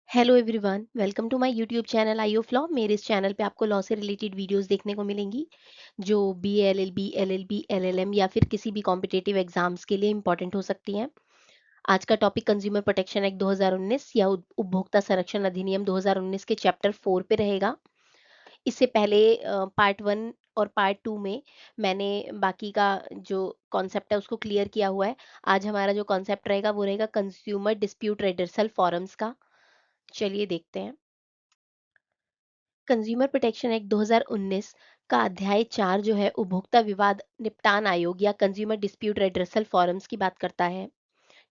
Hello everyone, welcome to my YouTube channel eye of law. मेरे इस channel पे आपको लॉ से रिलेटेड वीडियोस देखने को मिलेंगी जो BA, LLB, LLM या फिर किसी भी कॉम्पिटिटिव एग्जाम्स के लिए इंपॉर्टेंट हो सकती हैं। आज का टॉपिक कंज्यूमर प्रोटेक्शन एक्ट 2019 या उपभोक्ता संरक्षण अधिनियम 2019 के चैप्टर 4 पे रहेगा। इससे पहले पार्ट 1 और पार्ट 2 में मैंने बाकी का जो कॉन्सेप्ट है उसको क्लियर किया हुआ है। आज हमारा जो कॉन्सेप्ट रहेगा वो रहेगा कंज्यूमर डिस्प्यूट रिड्रेसल फॉरम्स का। चलिए देखते हैं। कंज्यूमर प्रोटेक्शन एक्ट 2019 का अध्याय 4 जो है उपभोक्ता विवाद निपटान आयोग या कंज्यूमर डिस्प्यूट रेड्रेसल फॉरम्स की बात करता है।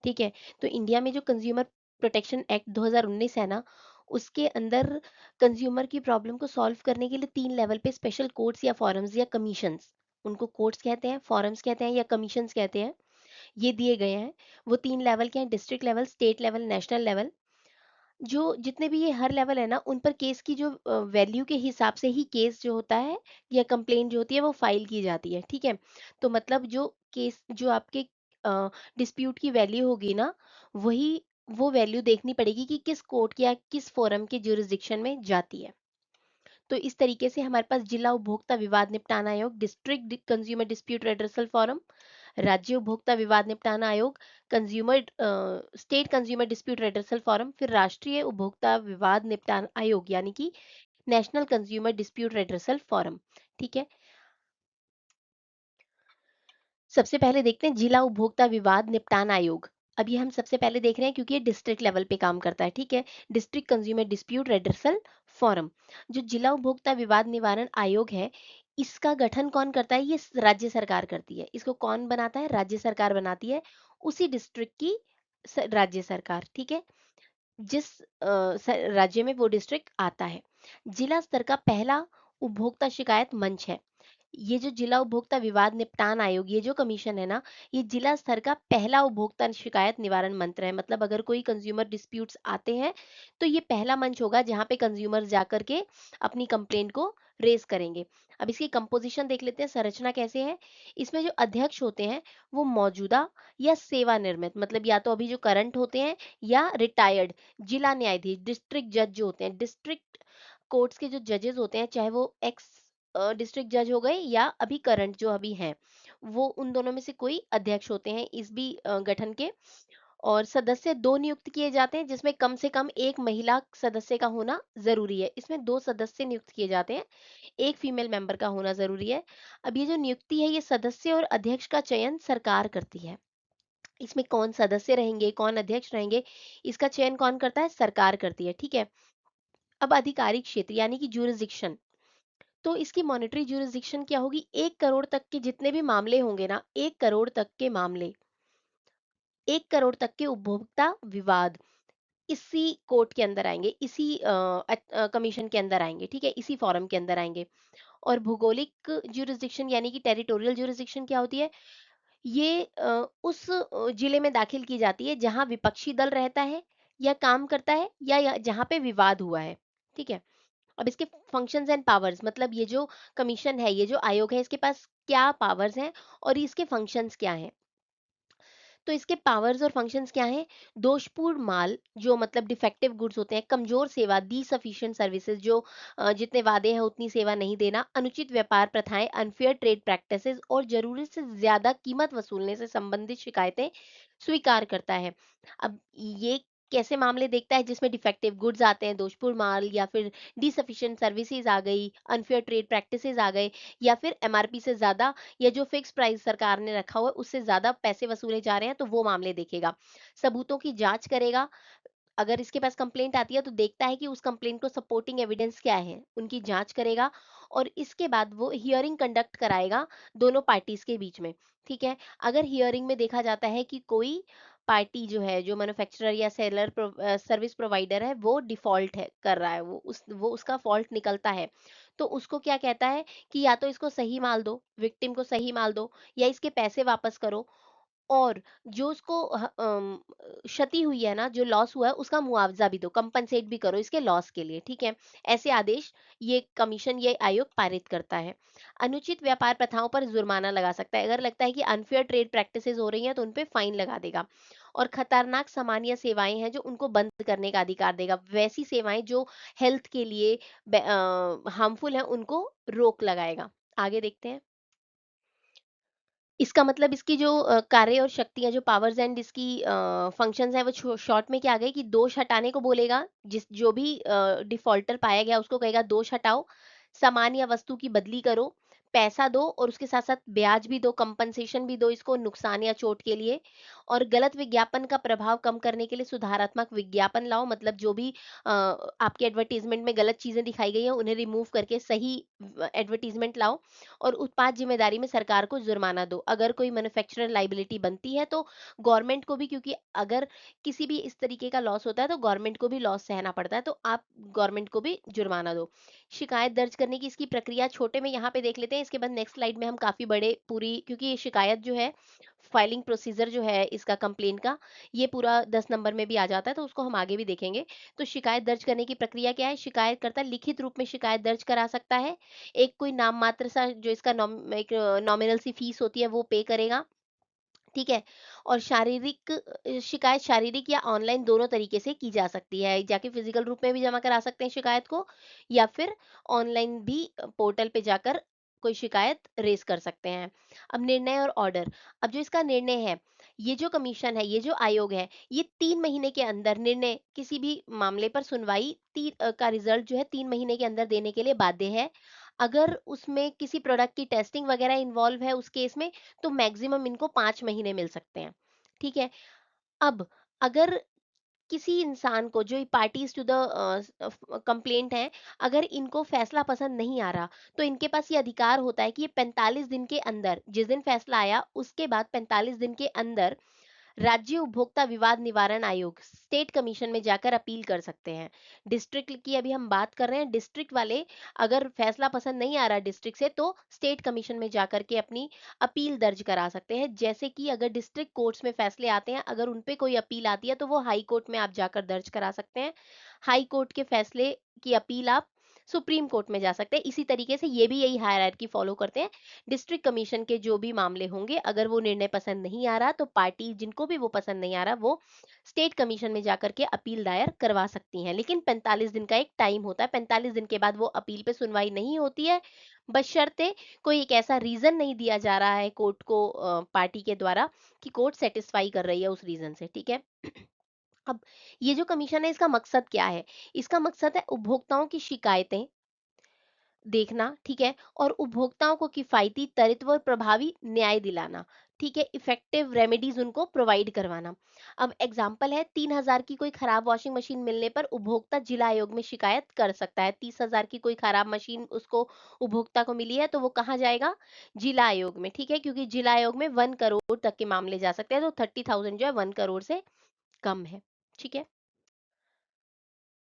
ठीक है। तो इंडिया में जो कंज्यूमर प्रोटेक्शन एक्ट 2019 है ना, उसके अंदर कंज्यूमर की प्रॉब्लम को सॉल्व करने के लिए 3 लेवल पे स्पेशल कोर्ट्स या फॉरम्स या कमीशंस, उनको कोर्ट्स कहते हैं, फॉरम्स कहते हैं या कमीशंस कहते हैं, ये दिए गए हैं। वो 3 लेवल के हैं: district level, state level, national level. जो जितने भी ये हर लेवल है ना, उन पर केस की जो वैल्यू के हिसाब से ही केस जो होता है या कंप्लेंट जो होती है वो फाइल की जाती है। ठीक है। तो मतलब जो केस जो आपके डिस्प्यूट की वैल्यू होगी ना, वही वो वैल्यू देखनी पड़ेगी कि किस कोर्ट या किस फोरम के ज्यूरिसडिक्शन में जाती है। तो इस तरीके से हमारे पास जिला उपभोक्ता विवाद निपटान आयोग, district consumer dispute redressal forum, राज्य उपभोक्ता विवाद निपटान आयोग, consumer state consumer dispute redressal forum, फिर राष्ट्रीय उपभोक्ता विवाद निपटान आयोग यानी कि national consumer dispute redressal forum. ठीक है। सबसे पहले देखते हैं जिला उपभोक्ता विवाद निपटान आयोग। अब ये हम सबसे पहले देख रहे हैं क्योंकि ये डिस्ट्रिक्ट लेवल पे काम करता है। ठीक है। District consumer dispute redressal forum, जो जिला उपभोक्ता विवाद निवारण आयोग है, इसका गठन कौन करता है? ये राज्य सरकार करती है। इसको कौन बनाता है? राज्य सरकार बनाती है, उसी डिस्ट्रिक्ट की राज्य सरकार। ठीक है। जिस राज्य में वो डिस्ट्रिक्ट आता है। जिला स्तर का पहला उपभोक्ता शिकायत मंच है। ये जो जिला उपभोक्ता विवाद निपटान आयोग, ये जो कमीशन है ना, ये जिला स्तर का पहला उपभोक्ता शिकायत निवारण मंत्र है। मतलब अगर कोई कंज्यूमर डिस्प्यूट्स आते हैं तो ये पहला मंच होगा जहां पे कंज्यूमर जाकर के अपनी कंप्लेंट को रेज करेंगे। अब इसकी कंपोजिशन देख लेते हैं, संरचना कैसे है। इसमें जो अध्यक्ष होते हैं वो मौजूदा या सेवानिवृत्त, मतलब या तो अभी जो करंट होते हैं या रिटायर्ड जिला न्यायाधीश, डिस्ट्रिक्ट जज जो होते हैं, डिस्ट्रिक्ट कोर्ट्स के जो जजेस होते हैं, चाहे वो एक्स डिस्ट्रिक्ट जज हो गए या अभी करंट जो अभी हैं, वो उन दोनों में से कोई अध्यक्ष होते हैं इस भी गठन के। और सदस्य दो नियुक्त किए जाते हैं, जिसमें कम से कम एक महिला सदस्य का होना जरूरी है। इसमें दो सदस्य नियुक्त किए जाते हैं, एक फीमेल मेंबर का होना जरूरी है। अब ये जो नियुक्ति है, ये सदस्य और अध्यक्ष का चयन सरकार करती है। इसमें कौन सदस्य रहेंगे, कौन अध्यक्ष रहेंगे, इसका चयन कौन करता है? सरकार करती है। ठीक है। अब आधिकारिक क्षेत्र यानी कि ज्यूरिसडिक्शन, तो इसकी मॉनेटरी ज्यूरिसडिक्शन क्या होगी? 1 करोड़ तक के जितने भी मामले होंगे ना, 1 करोड़ तक के मामले, 1 करोड़ तक के उपभोक्ता विवाद इसी कोर्ट के अंदर आएंगे, इसी कमीशन के अंदर आएंगे। ठीक है। इसी फॉरम के अंदर आएंगे। और भौगोलिक ज्यूरिसडिक्शन यानी कि टेरिटोरियल ज्यूरिसडिक्शन क्या होती है? ये उस जिले में दाखिल की जाती है जहां विपक्षी दल रहता है या काम करता है या जहां पे विवाद हुआ है। ठीक है। अब इसके फंक्शंस एंड पावर्स, मतलब ये जो कमीशन है, ये जो आयोग है, इसके पास क्या पावर्स हैं और इसके फंक्शंस क्या हैं? तो इसके पावर्स और फंक्शंस क्या हैं? दोषपूर्ण माल, जो मतलब डिफेक्टिव गुड्स होते हैं, कमजोर सेवा, दी सफिशिएंट सर्विसेज, जो जितने वादे हैं उतनी सेवा नहीं देना, अनुचित व्यापार प्रथाएं, अनफेयर ट्रेड प्रैक्टिसेस और जरूरत से ज्यादा कीमत वसूलने से संबंधित शिकायतें स्वीकार करता है। अब ये कैसे मामले देखता है? जिसमें डिफेक्टिव गुड्स आते हैं, दोषपूर्ण माल, या फिर डिसफिशिएंट सर्विसेज आ गई, अनफेयर ट्रेड प्रैक्टिसेस आ गए, या फिर एमआरपी से ज्यादा या जो फिक्स प्राइस सरकार ने रखा हुआ है उससे ज्यादा पैसे वसूले जा रहे हैं, तो वो मामले देखेगा। सबूतों की जांच करेगा। अगर इसके पास कंप्लेंट आती है तो देखता है कि उस कंप्लेंट को सपोर्टिंग एविडेंस क्या है, उनकी जांच करेगा। और इसके बाद वो हियरिंग कंडक्ट कराएगा दोनों पार्टीज के बीच में। ठीक है। अगर हियरिंग में देखा जाता है कि कोई पार्टी जो है, जो मैन्युफैक्चरर या सेलर सर्विस प्रोवाइडर है, वो डिफॉल्ट है कर रहा है, वो उसका फॉल्ट निकलता है, तो उसको क्या कहता है कि या तो इसको सही माल दो, विक्टिम को सही माल दो, या इसके पैसे वापस करो, और जो उसको क्षति हुई है ना, जो लॉस हुआ है, उसका मुआवजा भी दो, कंपनसेट भी करो इसके लॉस के लिए। ठीक है। ऐसे आदेश ये कमीशन, ये आयोग पारित करता है। अनुचित व्यापार प्रथाओं पर जुर्माना लगा सकता है। अगर लगता है कि अनफेयर ट्रेड प्रैक्टिसेस हो रही हैं तो उनपे फाइन लगा देगा। और खतरनाक सामान्य सेवाएं हैं जो उनको बंद करने का अधिकार देगा। वैसी सेवाएं जो हेल्थ के लिए हार्मफुल हैं उनको रोक लगाएगा। आगे देखते हैं। इसका मतलब इसकी जो कार्य और शक्तियाँ, जो पावर्स एंड इसकी फंक्शंस हैं, वो शॉर्ट में क्या आ गए कि दोष हटाने को बोलेगा। जिस जो भी डिफॉल्टर पाया गया उसको कहेगा दोष हटाओ, सामान या वस्तु की बदली करो, पैसा दो और उसके साथ साथ ब्याज भी दो, कंपनसेशन भी दो इसको नुकसान या चोट के लिए। और गलत विज्ञापन का प्रभाव कम करने के लिए सुधारात्मक विज्ञापन लाओ, मतलब जो भी आपके एडवर्टीजमेंट में गलत चीजें दिखाई गई हैं उन्हें रिमूव करके सही एडवर्टीजमेंट लाओ। और उत्पाद जिम्मेदारी में सरकार को जुर्माना दो। अगर कोई मैन्युफैक्चरर लाइबिलिटी बनती है तो गवर्नमेंट को भी, क्योंकि अगर किसी भी इस तरीके का लॉस होता है तो गवर्नमेंट को भी लॉस सहना पड़ता है, तो आप गवर्नमेंट को भी जुर्माना दो। शिकायत दर्ज करने की इसकी प्रक्रिया छोटे में यहाँ पे देख लेते हैं, इसके बाद नेक्स्ट स्लाइड में हम काफी बड़े पूरी, क्योंकि ये शिकायत जो है, फाइलिंग प्रोसीजर जो है इसका कंप्लेन का, ये पूरा 10 नंबर में भी आ जाता है, तो उसको हम आगे भी देखेंगे। तो शिकायत दर्ज करने की प्रक्रिया क्या है? शिकायतकर्ता लिखित रूप में शिकायत दर्ज करा सकता है। एक कोई नाम मात्र सा जो इसका एक नॉमिनल सी फीस होती है वो पे करेगा, ठीक है। और शारीरिक शिकायत शारीरिक या ऑनलाइन दोनों तरीके से की जा सकती है, जाके फिजिकल रूप में भी जमा करा सकते हैं शिकायत को, या फिर ऑनलाइन भी पोर्टल पे जाकर कोई शिकायत रेज कर सकते हैं। अब निर्णय और ऑर्डर। अब जो इसका निर्णय है, ये जो कमीशन है, ये जो आयोग है, ये 3 महीने के अंदर निर्णय, किसी भी मामले पर सुनवाई का रिजल्ट जो है 3 महीने के अंदर देने के लिए बाध्य है। अगर उसमें किसी प्रोडक्ट की टेस्टिंग वगैरह इन्वॉल्व है उस केस में, तो मैक्सिमम इनको 5 महीने मिल सकते हैं, ठीक है। अब अगर किसी इंसान को, जो पार्टीज टू द कंप्लेंट है, अगर इनको फैसला पसंद नहीं आ रहा, तो इनके पास ये अधिकार होता है कि ये 45 दिन के अंदर, जिस दिन फैसला आया उसके बाद 45 दिन के अंदर राज्य उपभोक्ता विवाद निवारण आयोग, स्टेट कमीशन में जाकर अपील कर सकते हैं। डिस्ट्रिक्ट की अभी हम बात कर रहे हैं, डिस्ट्रिक्ट वाले अगर फैसला पसंद नहीं आ रहा डिस्ट्रिक्ट से, तो स्टेट कमीशन में जाकर के अपनी अपील दर्ज करा सकते हैं। जैसे कि अगर डिस्ट्रिक्ट कोर्ट्स में फैसले आते हैं, अगर उन पे कोई अपील आती है तो वो हाई कोर्ट में आप जाकर दर्ज करा सकते हैं। हाई कोर्ट के फैसले की अपील आप सुप्रीम कोर्ट में जा सकते हैं। इसी तरीके से ये भी यही हायरार्की फॉलो करते हैं। डिस्ट्रिक्ट कमीशन के जो भी मामले होंगे, अगर वो निर्णय पसंद नहीं आ रहा, तो पार्टी जिनको भी वो पसंद नहीं आ रहा, वो स्टेट कमीशन में जाकर के अपील दायर करवा सकती हैं। लेकिन 45 दिन का एक टाइम होता है, 45 दिन के बाद वो अपील पे सुनवाई नहीं होती है, बशर्ते कोई एक ऐसा रीजन नहीं दिया जा रहा है कोर्ट को पार्टी के द्वारा कि कोर्ट सेटिस्फाई कर रही है उस रीजन से, ठीक है। अब ये जो कमीशन है, इसका मकसद क्या है? इसका मकसद है उपभोक्ताओं की शिकायतें देखना, ठीक है, और उपभोक्ताओं को किफायती, त्वरित और प्रभावी न्याय दिलाना, ठीक है, इफेक्टिव रेमेडीज उनको प्रोवाइड करवाना। अब एग्जांपल है, 3,000 की कोई खराब वॉशिंग मशीन मिलने पर उपभोक्ता जिला आयोग में शिकायत कर सकता है। 30,000 की कोई खराब मशीन उसको उपभोक्ता को मिली है, तो वो कहाँ जाएगा? जिला आयोग में, ठीक है, क्योंकि जिला आयोग में 1 करोड़ तक के मामले जा सकते हैं, तो 30,000 जो है 1 करोड़ से कम है, ठीक है।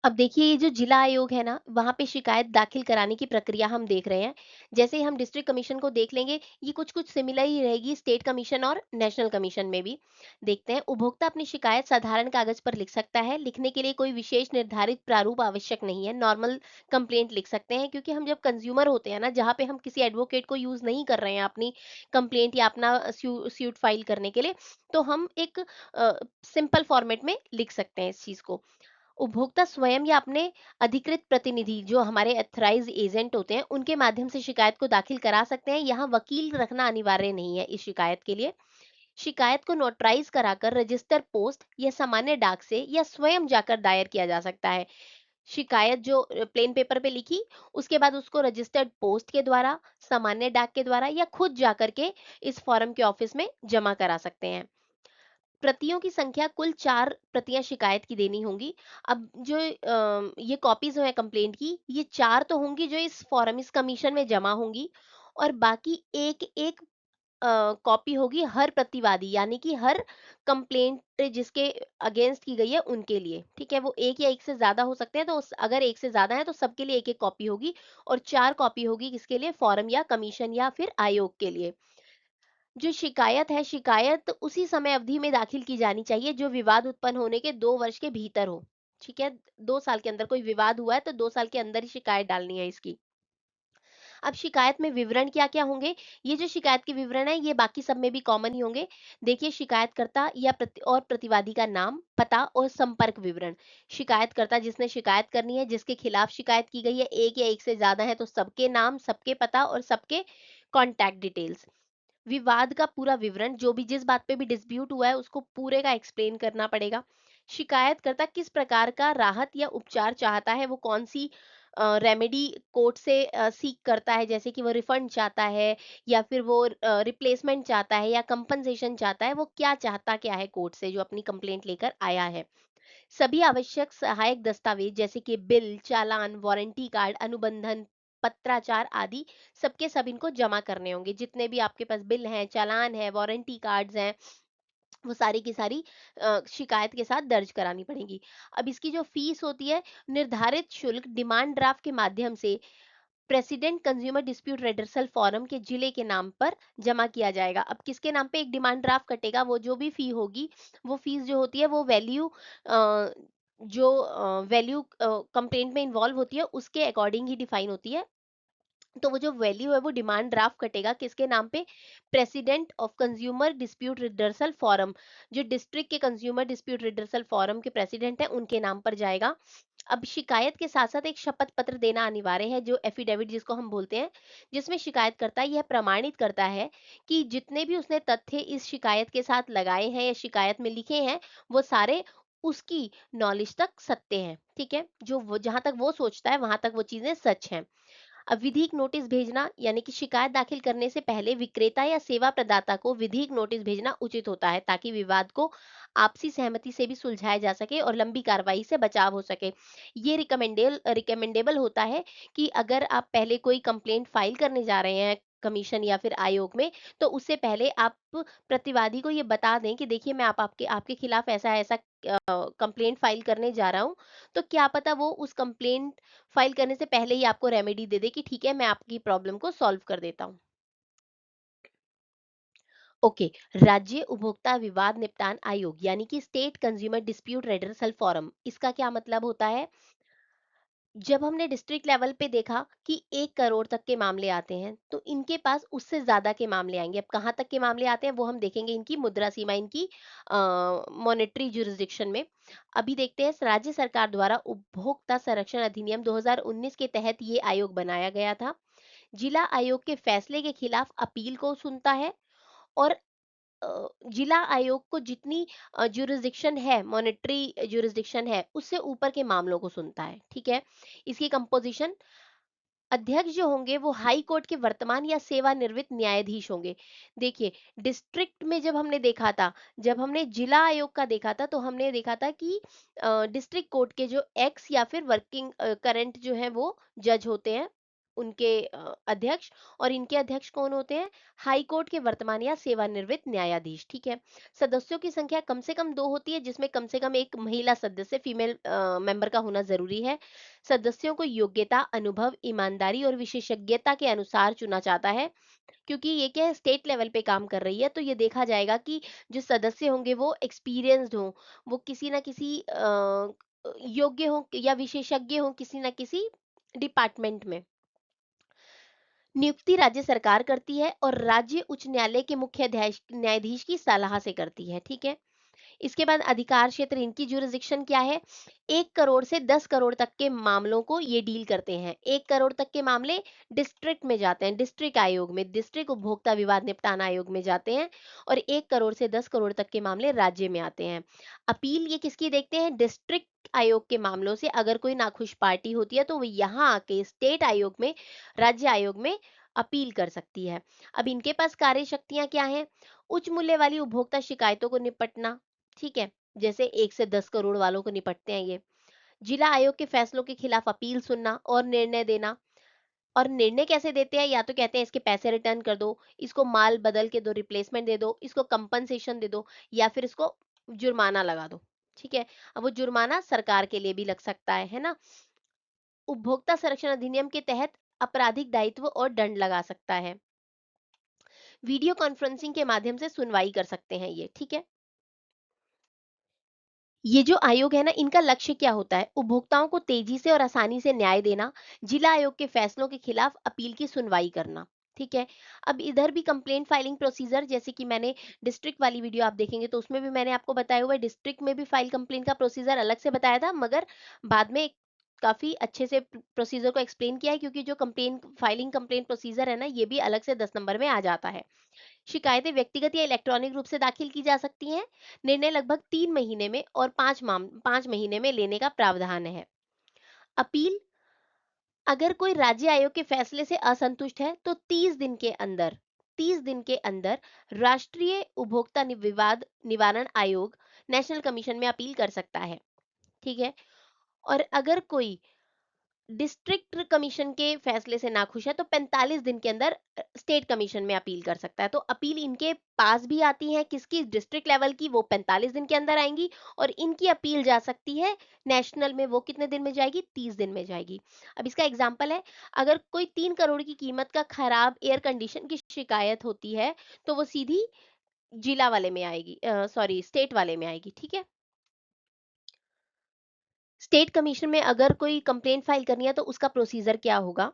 अब देखिए, ये जो जिला आयोग है ना, वहाँ पे शिकायत दाखिल कराने की प्रक्रिया हम देख रहे हैं। जैसे ही हम डिस्ट्रिक्ट कमीशन को देख लेंगे, ये कुछ-कुछ सिमिलर ही रहेगी स्टेट कमीशन और नेशनल कमीशन में भी। देखते हैं, उपभोक्ता अपनी शिकायत साधारण कागज पर लिख सकता है। लिखने के लिए कोई विशेष निर्धारित प्रारूप आवश्यक नहीं है। नॉर्मल कंप्लेंट लिख सकते हैं, क्योंकि हम जब कंज्यूमर होते हैं ना, जहाँ पे हम किसी एडवोकेट को यूज़ नहीं कर रहे हैं अपनी कंप्लेंट या अपना सूट फाइल करने के लिए, तो हम एक सिंपल फॉर्मेट में लिख सकते हैं इस चीज़ को। उपभोक्ता स्वयं या अपने अधिकृत प्रतिनिधि, जो हमारे एथराइज एजेंट होते हैं, उनके माध्यम से शिकायत को दाखिल करा सकते हैं। यहाँ वकील रखना अनिवार्य नहीं है इस शिकायत के लिए। शिकायत को नोटराइज कराकर रजिस्टर पोस्ट या सामान्य डाक से या स्वयं जाकर दायर किया जा सकता है। शिकायत जो प्लेन पेपर पे लिखी, उसके बाद उसको रजिस्टर्ड पोस्ट के द्वारा, सामान्य डाक के द्वारा, या खुद जाकर के इस फॉरम के ऑफिस में जमा करा सकते हैं। प्रतियों की संख्या कुल 4 प्रतियां शिकायत की देनी होंगी। अब जो ये कॉपीज हैं कंप्लेंट की, ये 4 तो होंगी जो इस फॉरम, इस कमीशन में जमा होंगी, और बाकी एक एक कॉपी होगी हर प्रतिवादी, यानी कि हर कंप्लेंट जिसके अगेंस्ट की गई है उनके लिए, ठीक है। वो एक या एक से ज्यादा हो सकते हैं, तो अगर एक से ज्यादा है तो सबके लिए एक एक कॉपी होगी, और 4 कॉपी होगी किसके लिए? फॉरम या कमीशन या फिर आयोग के लिए। जो शिकायत है, शिकायत उसी समय अवधि में दाखिल की जानी चाहिए जो विवाद उत्पन्न होने के 2 वर्ष के भीतर हो, ठीक है। 2 साल के अंदर कोई विवाद हुआ है तो 2 साल के अंदर ही शिकायत डालनी है इसकी। अब शिकायत में विवरण क्या-क्या होंगे? ये जो शिकायत के विवरण है ये बाकी सब में भी कॉमन ही होंगे। देखिए शिकायतकर्ता या प्रतिवादी का नाम, पता और संपर्क विवरण। शिकायतकर्ता जिसने शिकायत करनी है, जिसके खिलाफ शिकायत की गई है, एक या एक से ज़्यादा है तो सबके नाम, सबके पता और सबके कॉन्टैक्ट डिटेल्स। विवाद का पूरा विवरण, जो भी जिस बात पे भी डिस्प्यूट हुआ है उसको पूरे का एक्सप्लेन करना पड़ेगा। शिकायतकर्ता किस प्रकार का राहत या उपचार चाहता है, वो कौन सी रेमेडी कोर्ट से सीक करता है, जैसे कि वो रिफंड चाहता है या फिर वो रिप्लेसमेंट चाहता है या कंपनसेशन चाहता है, वो क्या है कोर्ट से जो अपनी कंप्लेंट लेकर आया है। सभी आवश्यक सहायक दस्तावेज जैसे कि बिल, चालान, वारंटी कार्ड, अनुबंधन पत्राचार आदि सबके सब इनको जमा करने होंगे। जितने भी आपके पास बिल हैं, चालान है, वारंटी कार्ड्स हैं, वो सारी की सारी शिकायत के साथ दर्ज करानी पड़ेगी। अब इसकी जो फीस होती है, निर्धारित शुल्क डिमांड ड्राफ्ट के माध्यम से प्रेसिडेंट कंज्यूमर डिस्प्यूट रेडर्सल फोरम के जिले के नाम पर जमा किया जाएगा। अब किसके नाम पे एक डिमांड ड्राफ्ट कटेगा, वो जो भी फी होगी, वो फीस जो होती है वो वैल्यू जो वैल्यू कंप्लेंट में इन्वॉल्व होती है उसके अकॉर्डिंग ही डिफाइन होती है। तो वो जो वैल्यू है वो डिमांड ड्राफ्ट कटेगा किसके नाम पे? President of consumer dispute redressal forum, जो डिस्ट्रिक्ट के कंज्यूमर डिस्प्यूट रिडर्सल फोरम के प्रेसिडेंट है उनके नाम पर जाएगा। अब शिकायत के साथ साथ एक शपथ पत्र देना अनिवार्य है, जो एफिडेविट जिसको हम बोलते हैं, जिसमें शिकायत करता है यह प्रमाणित करता है कि जितने भी उसने तथ्य इस शिकायत के साथ लगाए हैं या शिकायत में लिखे हैं, वो सारे उसकी नॉलेज तक सत्य हैं। ठीक है, जो वो जहां तक वो सोचता है वहां तक वो चीजें सच हैं। अब विधिक नोटिस भेजना, यानी कि शिकायत दाखिल करने से पहले विक्रेता या सेवा प्रदाता को विधिक नोटिस भेजना उचित होता है, ताकि विवाद को आपसी सहमति से भी सुलझाया जा सके और लंबी कार्रवाई से बचाव हो सके। ये रिकमेंडेबल होता है कि अगर आप पहले कोई कंप्लेंट फाइल करने जा रहे हैं कमीशन या फिर आयोग में, तो उससे पहले आप प्रतिवादी को ये बता दें कि देखिए मैं आपके आपके खिलाफ ऐसा ऐसा कंप्लेंट फाइल करने जा रहा हूँ। तो क्या पता वो उस कंप्लेंट फाइल करने से पहले ही आपको रेमेडी दे दे कि ठीक है मैं आपकी प्रॉब्लम को सॉल्व कर देता हूँ। ओके, राज्य उपभोक्ता विवाद निपटान आयोग यानी कि स्टेट कंज्यूमर डिस्प्यूट रेडरसल फोरम, इसका क्या मतलब होता है? जब हमने डिस्ट्रिक्ट लेवल पे देखा कि 1 करोड़ तक के मामले आते हैं, तो इनके पास उससे ज्यादा के मामले आएंगे। अब कहाँ तक के मामले आते हैं वो हम देखेंगे इनकी मुद्रा सीमा, इनकी मॉनेटरी जुरिस्डिक्शन में। अभी देखते हैं, राज्य सरकार द्वारा उपभोक्ता संरक्षण अधिनियम 2019 के तहत ये आयोग बनाया गया था। जिला आयोग के फैसले के खिलाफ अपील को सुनता है और जिला आयोग को जितनी जुरिस्डिक्शन है, मॉनेटरी जुरिस्डिक्शन है, उससे ऊपर के मामलों को सुनता है। ठीक है, इसकी कंपोजिशन, अध्यक्ष जो होंगे वो हाई कोर्ट के वर्तमान या सेवानिवृत्त न्यायाधीश होंगे। देखिए, डिस्ट्रिक्ट में जब हमने देखा था, जब हमने जिला आयोग का देखा था, तो हमने देखा था कि डिस्ट्रिक्ट कोर्ट के जो एक्स या फिर वर्किंग करंट जो है वो जज होते हैं, उनके अध्यक्ष। और इनके अध्यक्ष कौन होते हैं? हाई कोर्ट के वर्तमान या सेवानिवृत्त न्यायाधीश। ठीक है, सदस्यों की संख्या कम से कम 2 होती है, जिसमें कम से कम एक महिला सदस्य, फीमेल मेंबर का होना जरूरी है। सदस्यों को योग्यता, अनुभव, ईमानदारी और विशेषज्ञता के अनुसार चुना जाता है। क्योंकि ये क्या है, स्टेट लेवल पे काम कर रही है, तो ये देखा जाएगा कि जो सदस्य होंगे वो एक्सपीरियंस्ड हों, वो किसी ना किसी योग्य हों या विशेषज्ञ हों किसी ना किसी डिपार्टमेंट में। नियुक्ति राज्य सरकार करती है और राज्य उच्च न्यायालय के मुख्य न्यायाधीश की सलाह से करती है। ठीक है, इसके बाद अधिकार क्षेत्र, इनकी जुरिस्डिक्शन क्या है? 1 करोड़ से 10 करोड़ तक के मामलों को ये डील करते हैं। 1 करोड़ तक के मामले डिस्ट्रिक्ट में जाते हैं, डिस्ट्रिक्ट आयोग में, डिस्ट्रिक्ट उपभोक्ता विवाद निपटान आयोग में जाते हैं। और 1 करोड़ से 10 करोड़ तक के मामले राज्य में आते हैं। अपील ये किसकी देखते हैं? डिस्ट्रिक्ट आयोग के मामलों से अगर कोई नाखुश पार्टी होती है तो वो यहाँ आके स्टेट आयोग में, राज्य आयोग में अपील कर सकती है। अब इनके पास कार्य शक्तियां क्या हैं? उच्च मूल्य वाली उपभोक्ता शिकायतों को निपटना, ठीक है, जैसे 1 से 10 करोड़ वालों को निपटते हैं ये। जिला आयोग के फैसलों के खिलाफ अपील सुनना और निर्णय देना। और निर्णय कैसे देते हैं? या तो कहते हैं इसके पैसे रिटर्न कर दो, इसको माल बदल के दो, रिप्लेसमेंट दे दो, इसको कंपनसेशन दे दो, या फिर इसको जुर्माना लगा दो। ठीक है, अब वो जुर्माना सरकार के लिए भी लग सकता है ना। उपभोक्ता संरक्षण अधिनियम के तहत आपराधिक दायित्व और दंड लगा सकता है। वीडियो कॉन्फ्रेंसिंग के माध्यम से सुनवाई कर सकते हैं ये। ठीक है, ये जो आयोग है ना, इनका लक्ष्य क्या होता है? उपभोक्ताओं को तेजी से और आसानी से न्याय देना, जिला आयोग के फैसलों के खिलाफ अपील की सुनवाई करना। ठीक है। अब इधर भी कंप्लेंट फाइलिंग प्रोसीजर, जैसे कि मैंने डिस्ट्रिक्ट वाली वीडियो आप देखेंगे तो उसमें भी मैंने आपको बताया हुआ है, डिस्ट्रिक्ट में भी फाइल कंप्लेंट का प्रोसीजर अलग से बताया था, मगर बाद में काफी अच्छे से प्रोसीजर को एक्सप्लेन किया है, क्योंकि जो कंप्लेंट फाइलिंग कंप्लेंट प्रोसीजर है ना, ये भी अलग से 10 नंबर में आ जाता है। शिकायतें व्यक्तिगत या इलेक्ट्रॉनिक रूप से दाखिल की जा सकती हैं। निर्णय लगभग 3 महीने में और 5 महीने में लेने का प्रावधान है। अपील, अगर कोई राज्य आयोग के फैसले से असंतुष्ट है तो 30 दिन के अंदर राष्ट्रीय उपभोक्ता विवाद निवारण आयोग, नेशनल कमीशन में अपील कर सकता है। ठीक है। और अगर कोई डिस्ट्रिक्ट कमीशन के फैसले से नाखुश है तो 45 दिन के अंदर स्टेट कमीशन में अपील कर सकता है। तो अपील इनके पास भी आती है, किसकी? डिस्ट्रिक्ट लेवल की, वो 45 दिन के अंदर आएंगी। और इनकी अपील जा सकती है नेशनल में, वो कितने दिन में जाएगी? 30 दिन में जाएगी। अब इसका एग्जांपल है, अगर कोई 3 करोड़ की कीमत का खराब एयर कंडीशन की शिकायत होती है तो वो सीधी जिला वाले में आएगी, सॉरी स्टेट वाले में आएगी। ठीक है। स्टेट कमीशन में अगर कोई कंप्लेंट फाइल करनी है तो उसका प्रोसीजर क्या होगा?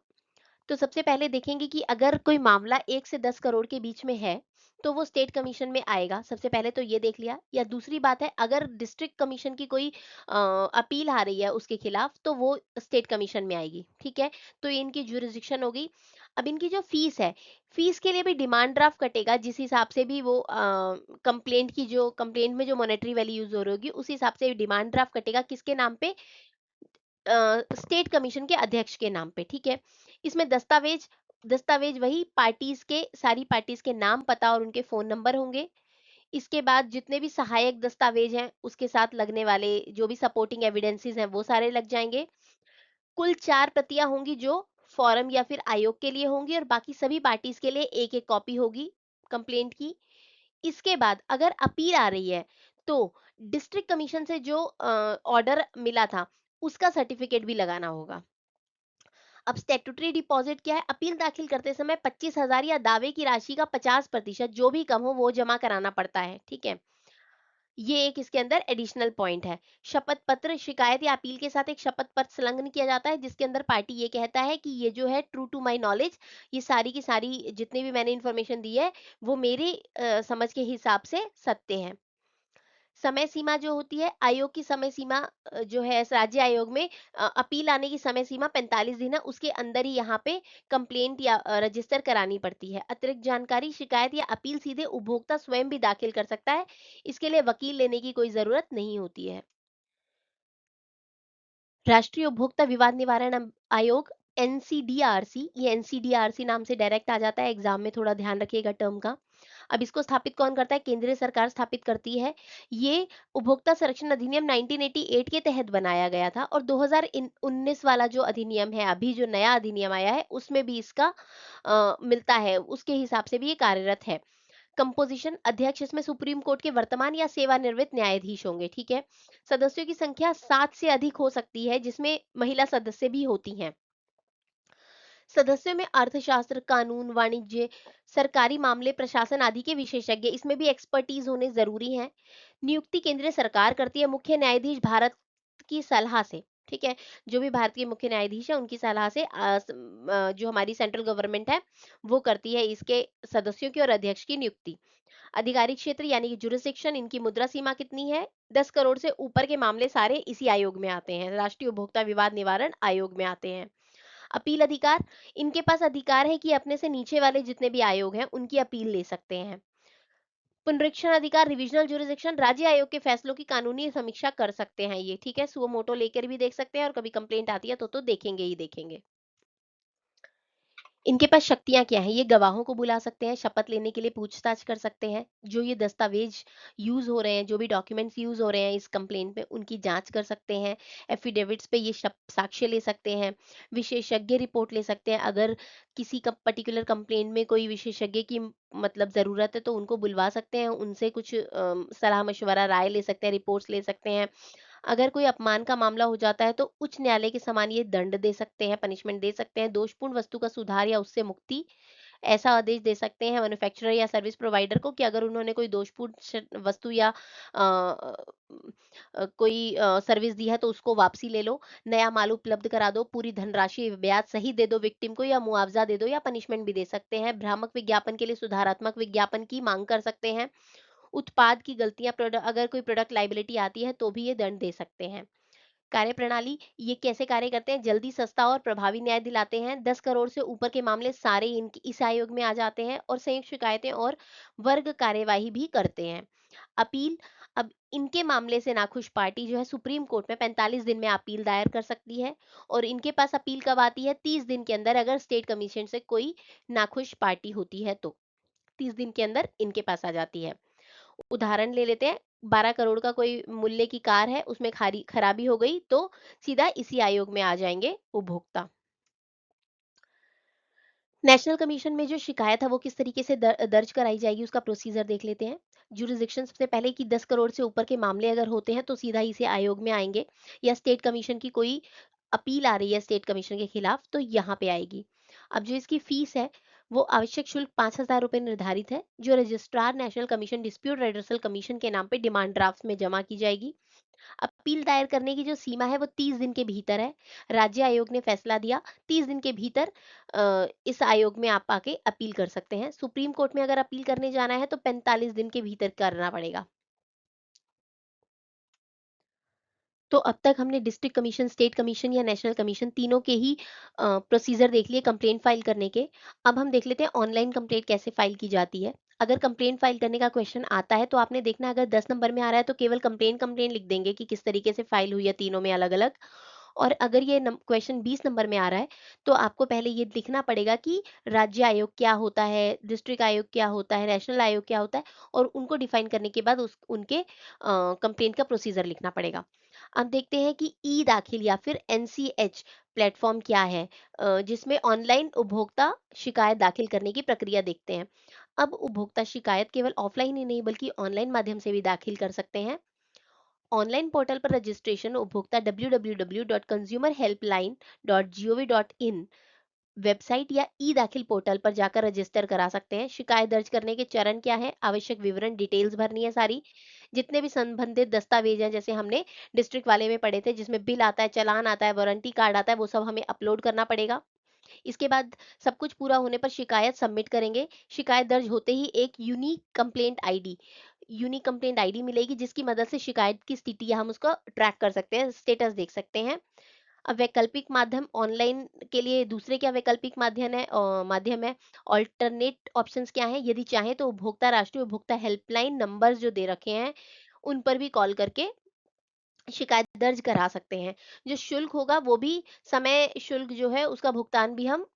तो सबसे पहले देखेंगे कि अगर कोई मामला 1 से 10 करोड़ के बीच में है तो वो स्टेट कमीशन में आएगा। सबसे पहले तो ये देख लिया। या दूसरी बात है, अगर डिस्ट्रिक्ट कमीशन की कोई अपील आ रही है उसके खिलाफ तो वो स्टेट कमीशन में आएगी। ठीक है। तो ये इनकी जुरिस्डिक्शन हो गई। अब इनकी जो फीस है, फीस के लिए भी डिमांड ड्राफ्ट कटेगा, जिस हिसाब से भी वो कंप्लेंट की जो कंप्लेंट में जो मॉनेटरी वैल्यू यूज हो रही होगी उस हिसाब से डिमांड ड्राफ्ट कटेगा। किसके नाम पे? स्टेट कमीशन के अध्यक्ष के नाम पे। ठीक है। इसमें दस्तावेज दस्तावेज वही पार्टीज के, सारी पार्टीज के नाम, पता और उनके फोन नंबर होंगे। इसके बाद जितने भी सहायक दस्तावेज हैं उसके साथ लगने वाले जो भी सपोर्टिंग एविडेंसेस हैं वो सारे लग जाएंगे। कुल 4 प्रतियां होंगी जो फॉरम या फिर आयोग के लिए होंगी, और बाकी सभी पार्टीज के लिए एक एक कॉपी होगी कंप्लेंट की। इसके बाद अगर अपील आ रही है तो डिस्ट्रिक्ट कमीशन से जो ऑर्डर मिला था उसका सर्टिफिकेट भी लगाना होगा। अब स्टेटूटरी डिपॉजिट क्या है? अपील दाखिल करते समय 25,000 या दावे की राशि का 50% जो भी कम हो वो जमा कराना पड़ता है। ठीक है। ये एक इसके अंदर एडिशनल पॉइंट है। शपथ पत्र, शिकायत या अपील के साथ एक शपथ पत्र संलग्न किया जाता है जिसके अंदर पार्टी ये कहता है कि ये जो है ट्रू टू माय नॉलेज, ये सारी की सारी जितनी भी मैंने इंफॉर्मेशन दी है वो मेरे समझ के हिसाब से सत्य है। समय सीमा जो होती है, आयोग की समय सीमा जो है इस राज्य आयोग में, अपील आने की समय सीमा 45 दिन है, उसके अंदर ही यहाँ पे कंप्लेंट या रजिस्टर करानी पड़ती है। अतिरिक्त जानकारी, शिकायत या अपील सीधे उपभोक्ता स्वयं भी दाखिल कर सकता है, इसके लिए वकील लेने की कोई जरूरत नहीं होती है। राष्ट्रीय उपभोक्ता विवाद निवारण आयोग, एनसीडीआरसी, ये एनसीडीआरसी नाम से डायरेक्ट आ जाता है, एग्जाम में थोड़ा ध्यान रखिएगा टर्म का। अब इसको स्थापित कौन करता है? केंद्रीय सरकार स्थापित करती है। ये उपभोक्ता संरक्षण अधिनियम 1988 के तहत बनाया गया था, और 2019 वाला जो अधिनियम है, अभी जो नया अधिनियम आया है उसमें भी इसका मिलता है, उसके हिसाब से भी ये कार्यरत है। कंपोजिशन, अध्यक्ष इसमें सुप्रीम कोर्ट के वर्तमान या सेवानिवृत्त न्यायाधीश होंगे। ठीक है। सदस्यों की संख्या 7 से अधिक हो सकती है, जिसमें महिला सदस्य भी होती हैं। सदस्यों में अर्थशास्त्र, कानून, वाणिज्य, सरकारी मामले, प्रशासन आदि के विशेषज्ञ, इसमें भी एक्सपर्टीज होने जरूरी है। नियुक्ति केंद्रीय सरकार करती है, मुख्य न्यायाधीश भारत की सलाह से। ठीक है। जो भी भारत के मुख्य न्यायाधीश है उनकी सलाह से जो हमारी सेंट्रल गवर्नमेंट है वो करती है इसके सदस्यों की और अध्यक्ष की नियुक्ति। आधिकारिक क्षेत्र यानी कि जुरिस्डिक्शन, इनकी मुद्रा सीमा कितनी है? 10 करोड़ से ऊपर के मामले सारे इसी आयोग में आते हैं, राष्ट्रीय उपभोक्ता विवाद निवारण आयोग में आते हैं। अपील अधिकार, इनके पास अधिकार है कि अपने से नीचे वाले जितने भी आयोग हैं उनकी अपील ले सकते हैं। पुनरीक्षण अधिकार, रिविजनल जुरिस्डिक्शन, राज्य आयोग के फैसलों की कानूनी समीक्षा कर सकते हैं ये। ठीक है। सुओ मोटो लेकर भी देख सकते हैं, और कभी कंप्लेंट आती है तो देखेंगे ही देखेंगे। इनके पास शक्तियाँ क्या हैं? ये गवाहों को बुला सकते हैं, शपथ लेने के लिए पूछताछ कर सकते हैं, जो ये दस्तावेज यूज हो रहे हैं, जो भी डॉक्यूमेंट्स यूज हो रहे हैं इस कंप्लेंट में उनकी जांच कर सकते हैं। एफिडेविट्स पे ये साक्ष्य ले सकते हैं। विशेषज्ञ रिपोर्ट ले सकते हैं, अगर किसी का पर्टिकुलर कंप्लेंट में कोई विशेषज्ञ की मतलब जरूरत है तो उनको बुलवा सकते हैं, उनसे कुछ सलाह मशवरा राय ले सकते हैं, रिपोर्ट्स ले सकते हैं। अगर कोई अपमान का मामला हो जाता है तो उच्च न्यायालय के समान ये दंड दे सकते हैं, पनिशमेंट दे सकते हैं। दोषपूर्ण वस्तु का सुधार या उससे मुक्ति, ऐसा आदेश दे सकते हैं मैन्युफैक्चरर या सर्विस प्रोवाइडर को कि अगर उन्होंने कोई दोषपूर्ण वस्तु या कोई सर्विस दी है तो उसको वापसी ले लो, नया माल उपलब्ध करा दो, पूरी धनराशि ब्याज सहित दे दो विक्टिम को, या मुआवजा दे दो, या पनिशमेंट भी दे सकते हैं। भ्रामक विज्ञापन के लिए सुधारात्मक विज्ञापन की मांग कर सकते हैं। उत्पाद की गलतियां, प्रोडक्ट अगर कोई प्रोडक्ट लाइबिलिटी आती है तो भी ये दंड दे सकते हैं। कार्यप्रणाली ये कैसे कार्य करते हैं? जल्दी, सस्ता और प्रभावी न्याय दिलाते हैं। 10 करोड़ से ऊपर के मामले सारे इस आयोग में आ जाते हैं और संयुक्त शिकायतें और वर्ग कार्यवाही भी करते हैं। अपील, अब इनके मामले से नाखुश पार्टी जो है सुप्रीम कोर्ट में 45 दिन में अपील दायर कर सकती है, और इनके पास अपील कब आती है? 30 दिन के अंदर, अगर स्टेट कमीशन से कोई नाखुश पार्टी होती है तो 30 दिन के अंदर इनके पास आ जाती है। उदाहरण ले लेते हैं, 12 करोड़ का कोई मूल्य की कार है, उसमें खराबी हो गई तो सीधा इसी आयोग में आ जाएंगे उपभोक्ता। नेशनल कमीशन में जो शिकायत है वो किस तरीके से दर्ज कराई जाएगी, उसका प्रोसीजर देख लेते हैं। जुरिसडिक्शन सबसे पहले कि 10 करोड़ से ऊपर के मामले अगर होते हैं तो सीधा इसे आयोग में आएंगे, या स्टेट कमीशन की कोई अपील आ रही है स्टेट कमीशन के खिलाफ तो यहाँ पे आएगी। अब जो इसकी फीस है वो आवश्यक शुल्क 5,000 रुपये निर्धारित है, जो registrar national commission dispute redressal commission के नाम पे डिमांड ड्राफ्ट में जमा की जाएगी। अपील दायर करने की जो सीमा है वो 30 दिन के भीतर है। राज्य आयोग ने फैसला दिया, 30 दिन के भीतर इस आयोग में आप आके अपील कर सकते हैं। सुप्रीम कोर्ट में अगर अपील करने जाना है तो 45 दिन के भीतर करना पड़ेगा। तो अब तक हमने डिस्ट्रिक्ट कमीशन, स्टेट कमीशन या नेशनल कमीशन तीनों के ही प्रोसीजर देख लिए कंप्लेंट फाइल करने के। अब हम देख लेते हैं ऑनलाइन कंप्लेंट कैसे फाइल की जाती है। अगर कंप्लेंट फाइल करने का क्वेश्चन आता है तो आपने देखना है, अगर 10 नंबर में आ रहा है तो केवल कंप्लेंट कंप्लेंट लिख देंगे कि किस तरीके से फाइल हुई है तीनों में अलग अलग। और अगर ये क्वेश्चन 20 नंबर में आ रहा है तो आपको पहले ये लिखना पड़ेगा कि राज्य आयोग क्या होता है, डिस्ट्रिक्ट आयोग क्या होता है, नेशनल आयोग क्या होता है, और उनको डिफाइन करने के बाद उनके कंप्लेंट का प्रोसीजर लिखना पड़ेगा। अब देखते हैं कि ई दाखिल या फिर एनसीएच प्लेटफॉर्म क्या है, जिसमें ऑनलाइन उपभोक्ता शिकायत दाखिल करने की प्रक्रिया देखते हैं। अब उपभोक्ता शिकायत केवल ऑफलाइन ही नहीं बल्कि ऑनलाइन माध्यम से भी दाखिल कर सकते हैं। ऑनलाइन पोर्टल पर रजिस्ट्रेशन उपभोक्ता www.consumerhelpline.gov.in वेबसाइट या ई दाखिल पोर्टल पर जाकर रजिस्टर करा सकते हैं। शिकायत दर्ज करने के चरण क्या है? आवश्यक विवरण, डिटेल्स भरनी है सारी, जितने भी संबंधित दस्तावेज हैं जैसे हमने डिस्ट्रिक्ट वाले में पढ़े थे जिसमें बिल आता है, चालान आता है, वारंटी कार्ड आता है, वो सब हमें अपलोड करना पड़ेगा। इसके बाद सब कुछ पूरा होने पर शिकायत सबमिट करेंगे। शिकायत दर्ज होते ही एक यूनिक कंप्लेंट आईडी मिलेगी, जिसकी मदद से शिकायत की स्थिति या हम उसको ट्रैक कर सकते हैं, स्टेटस देख सकते हैं। अब वैकल्पिक माध्यम ऑनलाइन के लिए दूसरे क्या वैकल्पिक माध्यम है, ऑल्टरनेट ऑप्शंस क्या हैं? यदि चाहें तो उपभोक्ता राष्ट्रीय उपभोक्ता हेल्पलाइन नंबर जो दे रखे हैं उन पर भी कॉल करके शिकायत दर्ज करा सकते हैं। जो शुल्क होगा वो भी, समय शुल्क जो है उसका भुगतान भी हम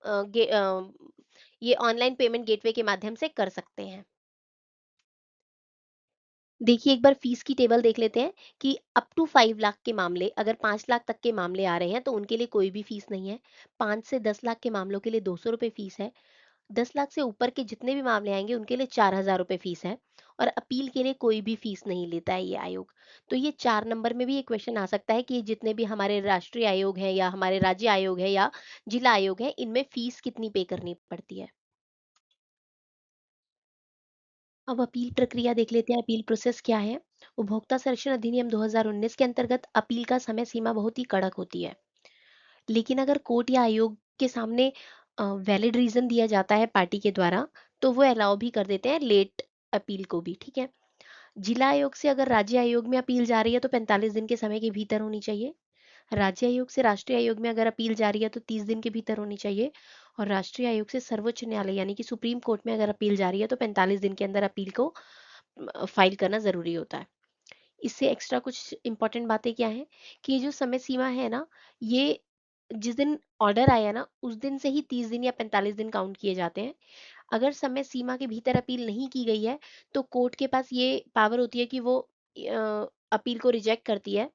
ये ऑनलाइन पेमेंट गेटवे के माध्यम से कर सकते हैं। देखिए एक बार फीस की टेबल देख लेते हैं कि अप टू 5 लाख के मामले, अगर 5 लाख तक के मामले आ रहे हैं तो उनके लिए कोई भी फीस नहीं है। 5 से 10 लाख के मामलों के लिए 200 रुपये फीस है। 10 लाख से ऊपर के जितने भी मामले आएंगे उनके लिए 4,000 रुपये फीस है। और अपील के लिए कोई भी फीस नहीं लेता है ये आयोग। तो ये 4 नंबर में भी ये क्वेश्चन आ सकता है कि जितने भी हमारे राष्ट्रीय आयोग हैं या हमारे राज्य आयोग है या जिला आयोग है, इनमें फीस कितनी पे करनी पड़ती है। अब अपील प्रक्रिया देख लेते हैं, अपील प्रोसेस क्या है। उपभोक्ता संरक्षण अधिनियम 2019 के अंतर्गत अपील का समय सीमा बहुत ही कड़क होती है। लेकिन अगर कोर्ट या आयोग के सामने वैलिड रीजन दिया जाता है पार्टी के द्वारा तो वो अलाउ भी कर देते हैं लेट अपील को भी, ठीक है। जिला आयोग से अगर राज्य आयोग में अपील जा रही है तो 45 दिन के समय के भीतर होनी चाहिए। राज्य आयोग से राष्ट्रीय आयोग में अगर अपील जा रही है तो 30 दिन के भीतर होनी चाहिए। और राष्ट्रीय आयोग से सर्वोच्च न्यायालय यानी कि सुप्रीम कोर्ट में अगर अपील जा रही है तो 45 दिन के अंदर अपील को फाइल करना जरूरी होता है। इससे एक्स्ट्रा कुछ इंपॉर्टेंट बातें क्या है कि ये जो समय सीमा है ना, ये जिस दिन ऑर्डर आया ना उस दिन से ही 30 दिन या 45 दिन काउंट किए जाते हैं। अगर समय सीमा के भीतर अपील नहीं की गई है तो कोर्ट के पास ये पावर होती है कि वो अपील को रिजेक्ट करती है।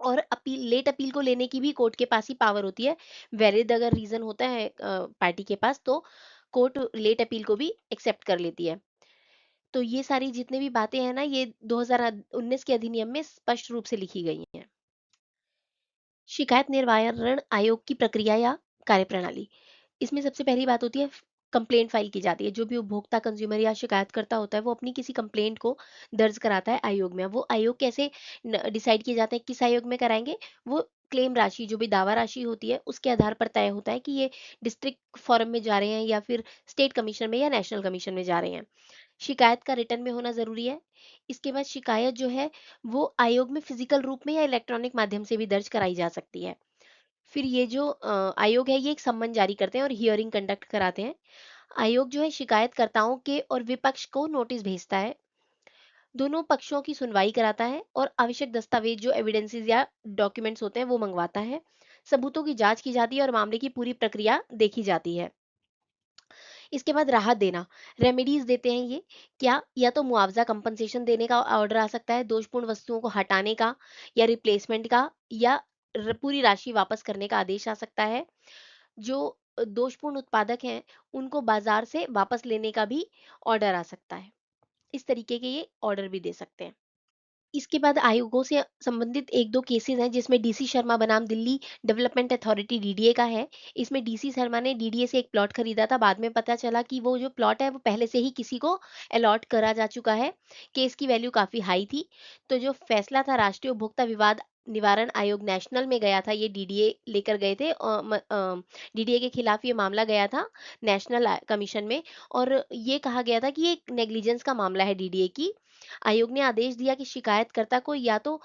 और लेट अपील को लेने की भी कोर्ट के पास ही पावर होती है। वैलिड अगर रीजन होता है पार्टी के पास तो कोर्ट लेट अपील को भी एक्सेप्ट कर लेती है। तो ये सारी जितने भी बातें हैं ना, ये 2019 के अधिनियम में स्पष्ट रूप से लिखी गई हैं। शिकायत निवारण आयोग की प्रक्रिया या कार्यप्रणाली, इसमें सबसे पहली बात होती है कंप्लेंट फाइल की जाती है। जो भी उपभोक्ता कंज्यूमर या शिकायतकर्ता होता है वो अपनी किसी कंप्लेंट को दर्ज कराता है आयोग में। वो आयोग कैसे डिसाइड किए जाते हैं, किस आयोग में कराएंगे, वो क्लेम राशि जो भी दावा राशि होती है उसके आधार पर तय होता है कि ये डिस्ट्रिक्ट फोरम में जा रहे हैं या फिर स्टेट कमीशन में या नेशनल कमीशन में जा रहे हैं। शिकायत का रिटर्न में होना जरूरी है। इसके बाद शिकायत जो है वो आयोग में फिजिकल रूप में या इलेक्ट्रॉनिक माध्यम से भी दर्ज कराई जा सकती है। फिर ये जो आयोग है ये एक सम्मन जारी करते हैं और हियरिंग कंडक्ट कराते हैं। आयोग जो है शिकायतकर्ताओं के और विपक्ष को नोटिस भेजता है, दोनों पक्षों की सुनवाई कराता है और आवश्यक दस्तावेज जो एविडेंसेस या डॉक्यूमेंट्स होते हैं वो मंगवाता है। सबूतों की जांच की जाती है और मामले की पूरी प्रक्रिया देखी जाती है। इसके बाद राहत देना, रेमेडीज देते हैं ये। क्या, या तो मुआवजा कंपनसेशन देने का ऑर्डर आ सकता है, दोषपूर्ण वस्तुओं को हटाने का या रिप्लेसमेंट का, या पूरी राशि वापस करने का आदेश आ सकता है। जो दोषपूर्ण उत्पादक हैं उनको बाजार से वापस लेने का भी ऑर्डर आ सकता है। इस तरीके के ये ऑर्डर भी दे सकते हैं। इसके बाद आयोगों से संबंधित एक दो केसेस हैं जिसमें डीसी शर्मा बनाम दिल्ली डेवलपमेंट अथॉरिटी डीडीए का है। इसमें डीसी शर्मा ने डीडीए से एक प्लॉट खरीदा था, बाद में पता चला कि वो जो प्लॉट है वो पहले से ही किसी को अलॉट करा जा चुका है। केस की वैल्यू काफी हाई थी। तो जो फैसला था राष्ट्रीय उपभोक्ता विवाद निवारण आयोग नेशनल में गया था, ये डीडीए लेकर गए थे, डीडीए के खिलाफ ये मामला गया था नेशनल कमीशन में। और ये कहा गया था कि ये नेग्लिजेंस का मामला है डीडीए की। आयोग ने आदेश दिया कि शिकायतकर्ता को या तो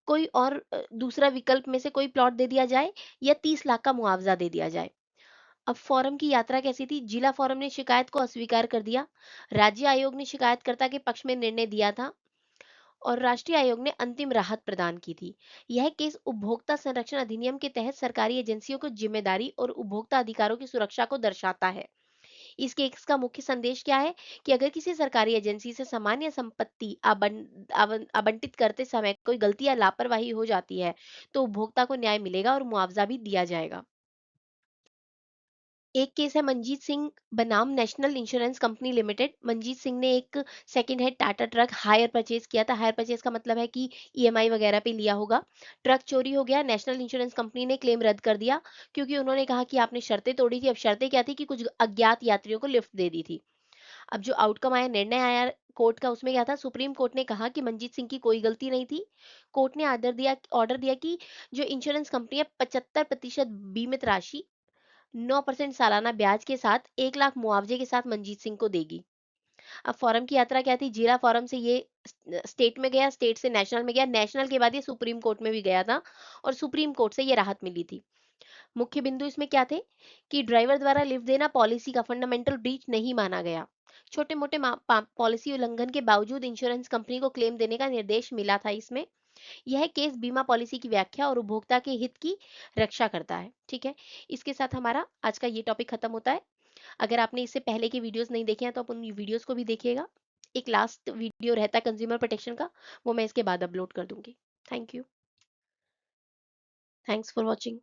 कोई और दूसरा विकल्प में से कोई प्लॉट दे दिया जाए या 30 लाख का मुआवजा दे दिया जाए। अब फोरम की यात्रा कैसी थी? जिला फोरम ने शिकायत को अस्वीकार कर दिया, राज्य आयोग ने शिकायतकर्ता के पक्ष में निर्णय दिया था और राष्ट्रीय आयोग ने अंतिम राहत प्रदान की थी। यह केस उपभोक्ता संरक्षण अधिनियम के तहत सरकारी एजेंसियों को जिम्मेदारी और उपभोक्ता अधिकारों की सुरक्षा को दर्शाता है। इस केस का मुख्य संदेश क्या है कि अगर किसी सरकारी एजेंसी से सामान या संपत्ति आवंटित करते समय कोई गलती या लापरवाही हो जाती है तो उपभोक्ता को न्याय मिलेगा और मुआवजा भी दिया जाएगा। एक केस है मनजीत सिंह बनाम national insurance company limited. Manjeet Singh ने एक second hand Tata truck hire purchase किया था। हायर परचेज का मतलब है कि ईएमआई वगैरह पे लिया होगा। ट्रक चोरी हो गया, नेशनल इंश्योरेंस कंपनी ने क्लेम रद्द कर दिया क्योंकि उन्होंने कहा कि आपने शर्तें तोड़ी थी। अब शर्तें क्या थी कि कुछ अज्ञात यात्रियों को लिफ्ट दे दी थी। अब जो आउटकम आया, निर्णय आया कोर्ट का, उसमें क्या था? सुप्रीम कोर्ट ने कहा कि मंजीत सिंह की कोई गलती नहीं थी। कोर्ट ने ऑर्डर दिया कि जो इंश्योरेंस कंपनी है 75% बीमित राशि 9% सालाना ब्याज के साथ 1 लाख मुआवजे के साथ मंजीत सिंह को देगी। अब फोरम की यात्रा क्या थी? जिला फोरम से ये स्टेट में गया, स्टेट से नेशनल में गया, नेशनल के बाद ये सुप्रीम कोर्ट में भी गया था और सुप्रीम कोर्ट से ये राहत मिली थी। मुख्य बिंदु इसमें क्या थे कि ड्राइवर द्वारा लिफ्ट देना पॉलिसी का फंडामेंटल ब्रीच नहीं माना गया। छोटे मोटे पॉलिसी उल्लंघन के बावजूद इंश्योरेंस कंपनी को क्लेम देने का निर्देश मिला था इसमें। यह केस बीमा पॉलिसी की व्याख्या और उपभोक्ता के हित की रक्षा करता है। ठीक है, इसके साथ हमारा आज का ये टॉपिक खत्म होता है। अगर आपने इससे पहले के वीडियोस नहीं देखे हैं तो आप उन वीडियोस को भी देखिएगा। एक लास्ट वीडियो रहता है कंज्यूमर प्रोटेक्शन का, वो मैं इसके बाद अपलोड कर दूंगी। Thank you. Thanks for watching.